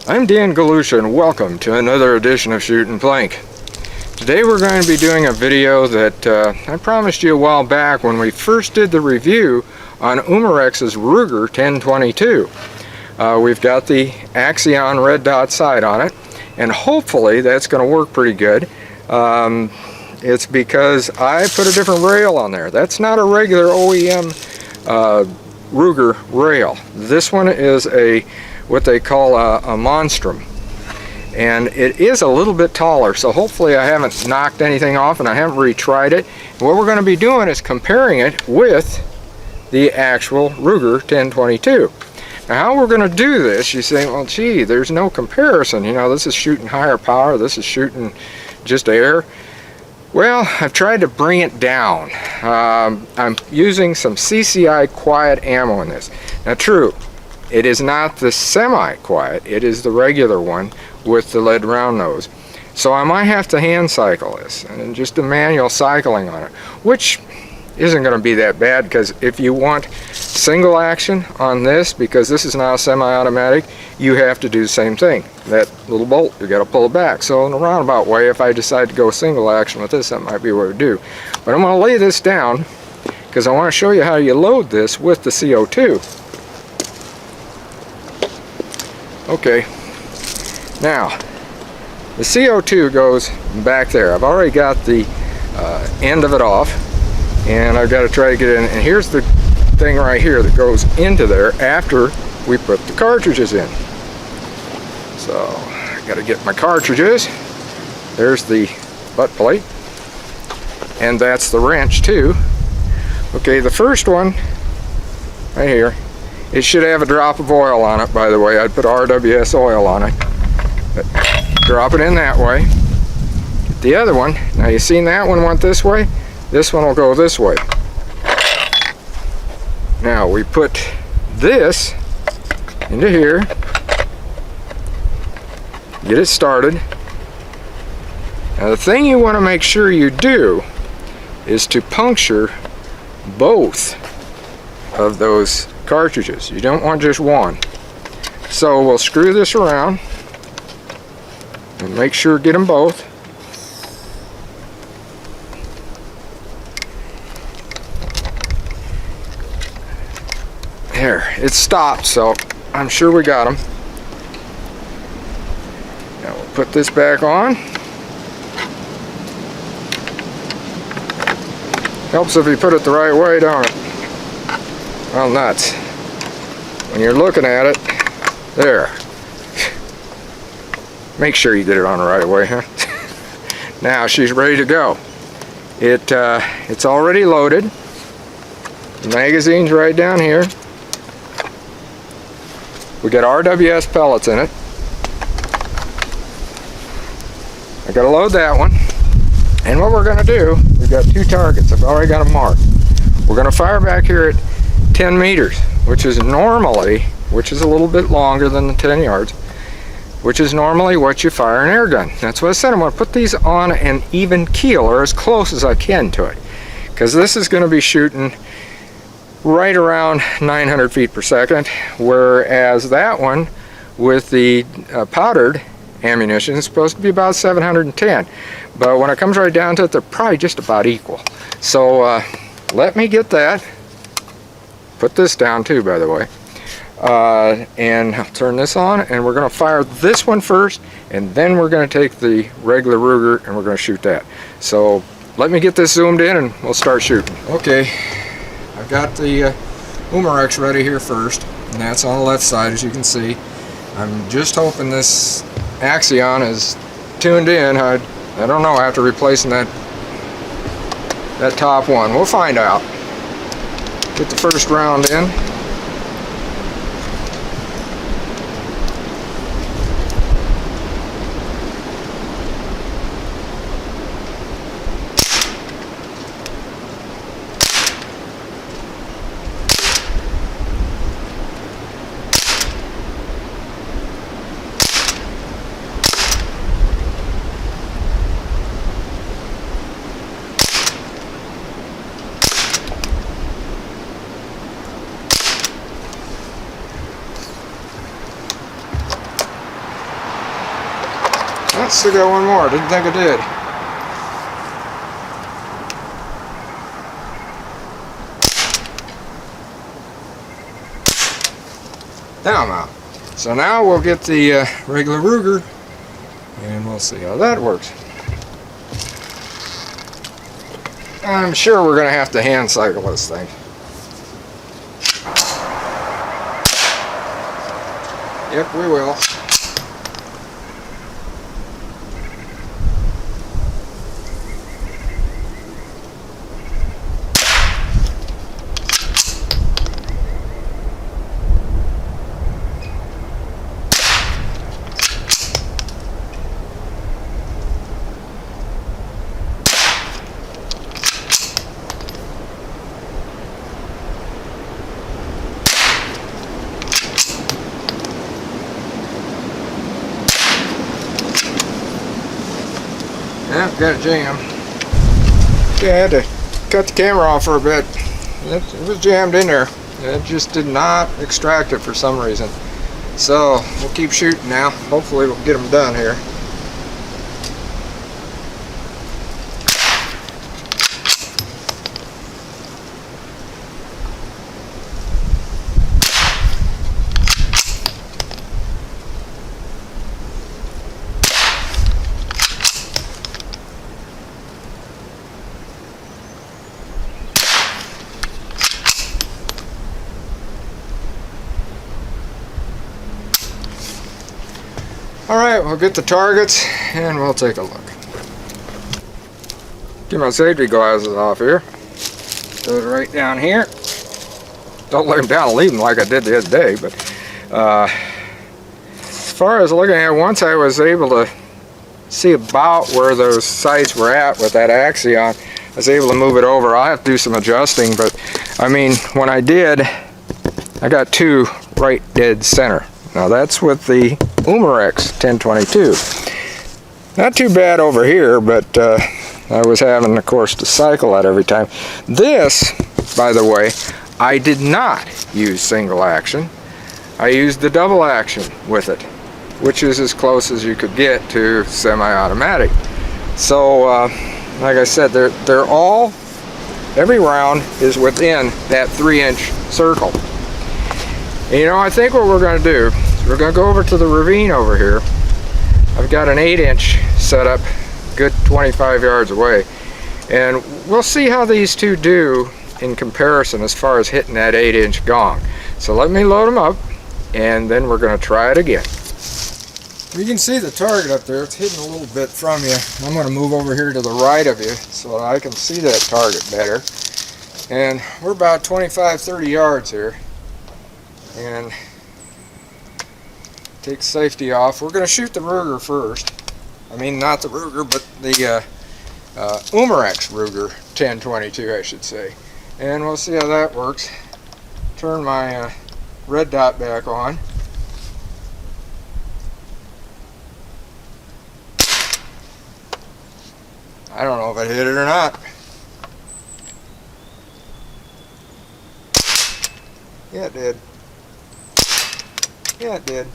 I'm Dan Galusha and welcome to another edition of Shootin' Plink. Today we're going to be doing a video that I promised you a while back when we first did the review on Umarex's Ruger 1022. We've got the Axion red dot sight on it, and hopefully that's going to work pretty good. It's because I put a different rail on there. That's not a regular OEM Ruger rail. This one is what they call a monstrum, and it is a little bit taller, so hopefully I haven't knocked anything off and I haven't retried it. And what we're going to be doing is comparing it with the actual Ruger 1022. Now how we're going to do this, you say, well gee, there's no comparison, you know, this is shooting higher power, this is shooting just air. Well, I've tried to bring it down. I'm using some CCI Quiet ammo in this. Now true, it is not the semi-quiet, it is the regular one with the lead round nose. So I might have to hand cycle this, and just a manual cycling on it, which isn't going to be that bad, because if you want single action on this, because this is now semi-automatic, you have to do the same thing. That little bolt, you got to pull it back. So in a roundabout way, if I decide to go single action with this, that might be what I do. But I'm going to lay this down, because I want to show you how you load this with the CO2. Okay, now the CO2 goes back there. I've already got the end of it off, and I've got to try to get it in. And here's the thing right here that goes into there after we put the cartridges in. So I got to get my cartridges. There's the butt plate, and that's the wrench too. Okay, the first one right here, it should have a drop of oil on it, by the way. I'd put RWS oil on it. But drop it in that way. Get the other one. Now you seen that one went this way? This one will go this way. Now we put this into here. Get it started. Now the thing you want to make sure you do is to puncture both of those cartridges. You don't want just one. So we'll screw this around and make sure get them both. There, it stopped, so I'm sure we got them. Now we'll put this back on. Helps if you put it the right way, don't it? Well, nuts. When you're looking at it, there. Make sure you get it on the right way, huh? Now she's ready to go. It's already loaded. The magazine's right down here. We got RWS pellets in it. I gotta load that one. And what we're gonna do, we've got two targets. I've already got them marked. We're gonna fire back here at 10 meters, which is normally, which is a little bit longer than the 10 yards, which is normally what you fire an air gun. That's what I said. I'm going to put these on an even keel, or as close as I can to it, because this is going to be shooting right around 900 feet per second, whereas that one with the powdered ammunition is supposed to be about 710. But when it comes right down to it, they're probably just about equal. So let me get that. Put this down too, by the way, and I'll turn this on, and we're going to fire this one first, and then we're going to take the regular Ruger and we're going to shoot that. So let me get this zoomed in and we'll start shooting. Okay, I've got the Umarex ready here first, and that's on the left side, as you can see. I'm just hoping this Axion is tuned in. I don't know, after replacing that top one. We'll find out. Get the first round in. Oh, still got one more. Didn't think I did. Now I'm out. So now we'll get the regular Ruger and we'll see how that works. I'm sure we're going to have to hand cycle this thing. Yep, we will. Yeah, got a jam. Yeah, I had to cut the camera off for a bit. It was jammed in there. It just did not extract it for some reason. So we'll keep shooting now. Hopefully we'll get them done here. Alright, we'll get the targets and we'll take a look. Get my safety glasses off here. Throw it right down here. Don't lay them down and leave them like I did the other day, but as far as looking at, once I was able to see about where those sights were at with that Axion, I was able to move it over. I'll have to do some adjusting, but I mean, when I did, I got two right dead center. Now that's with the Umarex 1022. Not too bad over here, but I was having, of course, to cycle that every time. This, by the way, I did not use single action. I used the double action with it, which is as close as you could get to semi-automatic. So, like I said, they're all, every round is within that 3-inch circle. And, you know, I think what we're going to do is we're going to go over to the ravine over here. I've got an 8-inch set up, good 25 yards away, and we'll see how these two do in comparison as far as hitting that 8-inch gong. So let me load them up, and then we're going to try it again. You can see the target up there. It's hidden a little bit from you. I'm going to move over here to the right of you so that I can see that target better. And we're about 25-30 yards here. And take safety off. We're going to shoot the Ruger first. I mean, not the Ruger, but the Umarex Ruger 1022, I should say. And we'll see how that works. Turn my red dot back on. I don't know if I hit it or not. Yeah, it did. Yeah, it did.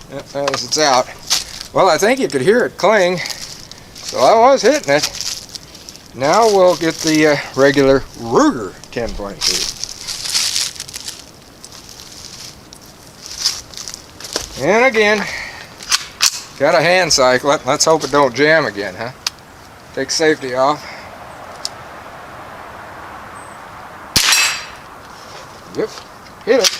Yep, as it's out. Well, I think you could hear it cling, so I was hitting it. Now we'll get the regular Ruger 10.2. And again, got a hand cycle it. Let's hope it don't jam again, huh? Take safety off. Yep, hit it.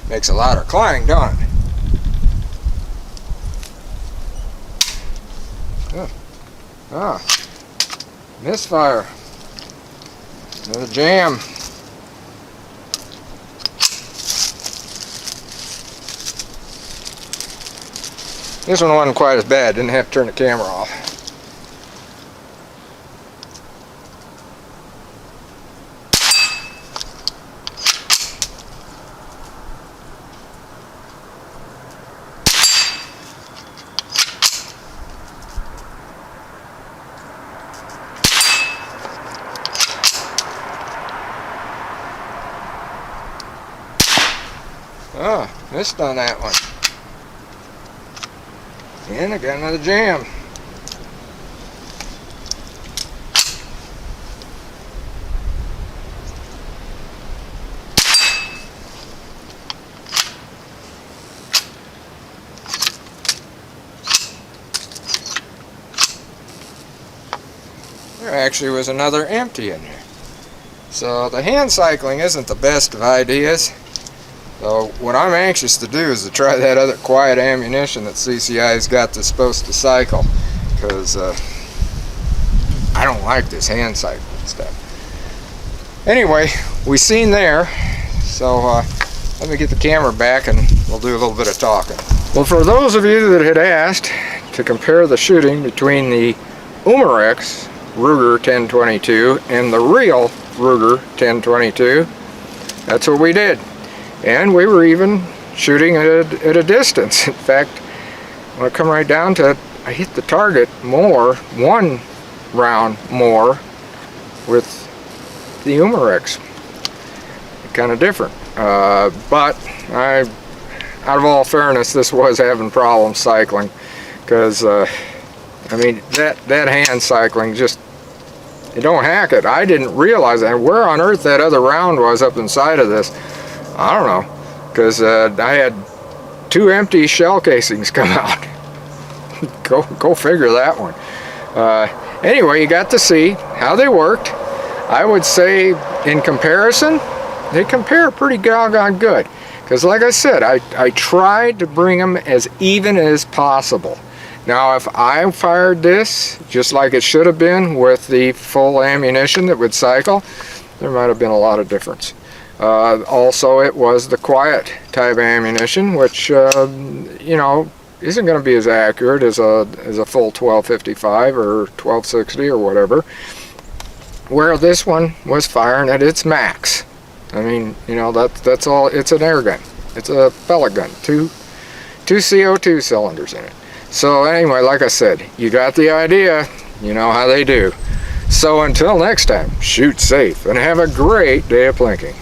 Makes a louder clang, don't it? Ah, misfire. Another jam. This one wasn't quite as bad. Didn't have to turn the camera off. Oh, missed on that one. And I got another jam. There actually was another empty in there. So the hand cycling isn't the best of ideas. So what I'm anxious to do is to try that other quiet ammunition that CCI's got that's supposed to cycle, because I don't like this hand cycling stuff. Anyway, we seen there, so let me get the camera back and we'll do a little bit of talking. Well, for those of you that had asked to compare the shooting between the Umarex Ruger 1022 and the real Ruger 1022, that's what we did. And we were even shooting at a distance. In fact, when I come right down to it, I hit the target more, one round more, with the Umarex. Kind of different. But out of all fairness, this was having problems cycling, because I mean, that hand cycling just, it don't hack it. I didn't realize that. Where on earth that other round was up inside of this, I don't know, because I had 2 empty shell casings come out. go figure that one. Anyway, you got to see how they worked. I would say in comparison, they compare pretty doggone good, because like I said, I tried to bring them as even as possible. Now if I fired this just like it should have been with the full ammunition that would cycle, there might have been a lot of difference. Also, it was the quiet type ammunition, which you know, isn't going to be as accurate as a full 1255 or 1260 or whatever, where this one was firing at its max. I mean, you know, that's all. It's an air gun. It's a pellet gun. Two CO2 cylinders in it. So anyway, like I said, you got the idea. You know how they do. So until next time, shoot safe and have a great day of plinking.